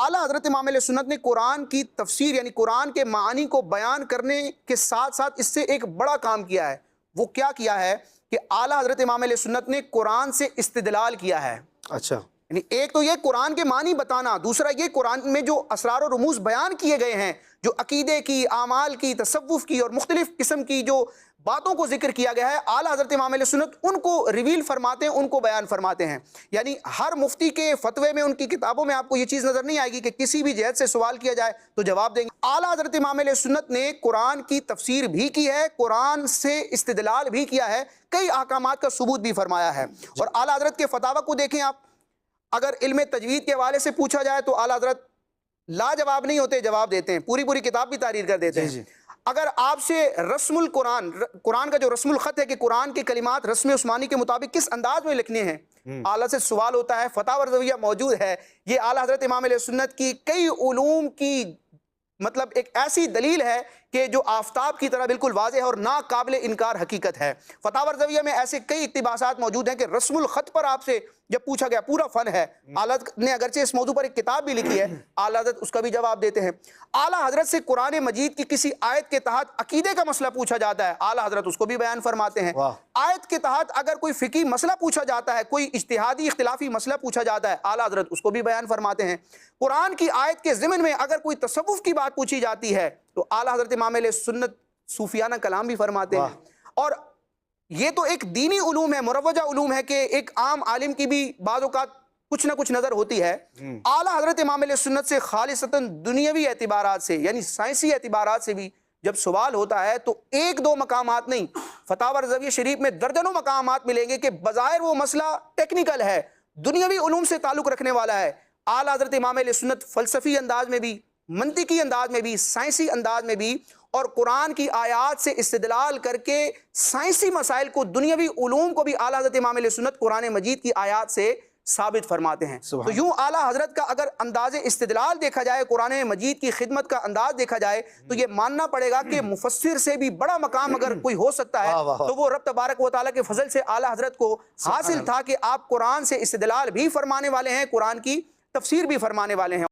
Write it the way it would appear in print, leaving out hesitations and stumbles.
اعلیٰ حضرت امام علیہ سنت نے قرآن کی تفسیر یعنی قرآن کے معانی کو بیان کرنے کے ساتھ ساتھ اس سے ایک بڑا کام کیا ہے۔ وہ کیا کیا ہے کہ اعلیٰ حضرت امام علیہ سنت نے قرآن سے استدلال کیا ہے۔ اچھا، یعنی ایک تو یہ قرآن کے معنی بتانا، دوسرا یہ قرآن میں جو اسرار و رموز بیان کیے گئے ہیں، جو عقیدے کی، اعمال کی، تصوف کی اور مختلف قسم کی جو باتوں کو ذکر کیا گیا ہے، اعلیٰ حضرت امام علیہ سنت ان کو ریویل فرماتے ہیں، ان کو بیان فرماتے ہیں۔ یعنی ہر مفتی کے فتوے میں، ان کی کتابوں میں آپ کو یہ چیز نظر نہیں آئے گی کہ کسی بھی جہت سے سوال کیا جائے تو جواب دیں گے۔ اعلیٰ حضرت امام علیہ سنت نے قرآن کی تفسیر بھی کی ہے، قرآن سے استدلال بھی کیا ہے، کئی احکامات کا ثبوت بھی فرمایا ہے۔ اور اعلیٰ حضرت کے فتاوی کو دیکھیں آپ، اگر علم تجوید کے حوالے سے پوچھا جائے تو اعلیٰ حضرت لا جواب نہیں ہوتے، جواب دیتے ہیں، پوری پوری کتاب بھی تحریر کر دیتے ہیں۔ اگر آپ سے رسم القرآن، قرآن کا جو رسم الخط ہے کہ قرآن کے کلمات رسم عثمانی کے مطابق کس انداز میں لکھنے ہیں، اعلیٰ سے سوال ہوتا ہے، فتاوی رضویہ موجود ہے۔ یہ اعلیٰ حضرت امام علیہ سنت کی کئی علوم کی مطلب ایک ایسی دلیل ہے کہ جو آفتاب کی طرح بالکل واضح ہے اور ناقابل انکار حقیقت ہے۔ فتاوی رضویہ میں ایسے کئی اقتباسات موجود ہیں کہ رسم الخط پر آپ سے جب پوچھا گیا، پورا فن ہے، اعلیٰ حضرت نے اگرچہ اس موضوع پر ایک کتاب بھی لکھی ہے، اعلیٰ حضرت اس کا بھی جواب دیتے ہیں۔ اعلیٰ حضرت سے قرآن مجید کی کسی آیت کے تحت عقیدے کا مسئلہ پوچھا جاتا ہے، اعلیٰ حضرت اس کو بھی بیان فرماتے ہیں۔ آیت کے تحت اگر کوئی فقہی مسئلہ پوچھا جاتا ہے، کوئی اجتہادی اختلافی مسئلہ پوچھا جاتا ہے، اعلیٰ حضرت اس کو بھی بیان فرماتے ہیں۔ قرآن کی آیت کے ضمن میں اگر کوئی تصوف کی بات پوچھی جاتی ہے تو اعلیٰ حضرت امام علیہ سنت صوفیانہ کلام بھی فرماتے ہیں۔ اور یہ تو ایک دینی علوم ہے، مروجہ علوم ہے کہ ایک عام عالم کی بھی بعض اوقات کچھ نہ کچھ نظر ہوتی ہے۔ اعلیٰ حضرت امام علیہ سنت سے خالصتاً دنیاوی اعتبارات سے یعنی سائنسی اعتبارات سے بھی جب سوال ہوتا ہے تو ایک دو مقامات نہیں، فتاوی رضویہ شریف میں درجنوں مقامات ملیں گے کہ بظاہر وہ مسئلہ ٹیکنیکل ہے، دنیاوی علوم سے تعلق رکھنے والا ہے، اعلیٰ حضرت امام علیہ سنت فلسفی انداز میں بھی، منطقی انداز میں بھی، سائنسی انداز میں بھی، اور قرآن کی آیات سے استدلال کر کے سائنسی مسائل کو، دنیاوی علوم کو بھی اعلیٰ حضرت امام علیہ سنت قرآن مجید کی آیات سے ثابت فرماتے ہیں۔ تو یوں اعلیٰ حضرت کا اگر انداز استدلال دیکھا جائے، قرآن مجید کی خدمت کا انداز دیکھا جائے تو یہ ماننا پڑے گا کہ مفسر سے بھی بڑا مقام اگر کوئی ہو سکتا ہے تو وہ رب تبارک و تعالیٰ کے فضل سے اعلیٰ حضرت کو حاصل تھا کہ آپ قرآن سے استدلال بھی فرمانے والے ہیں، قرآن کی تفسیر بھی فرمانے والے ہیں۔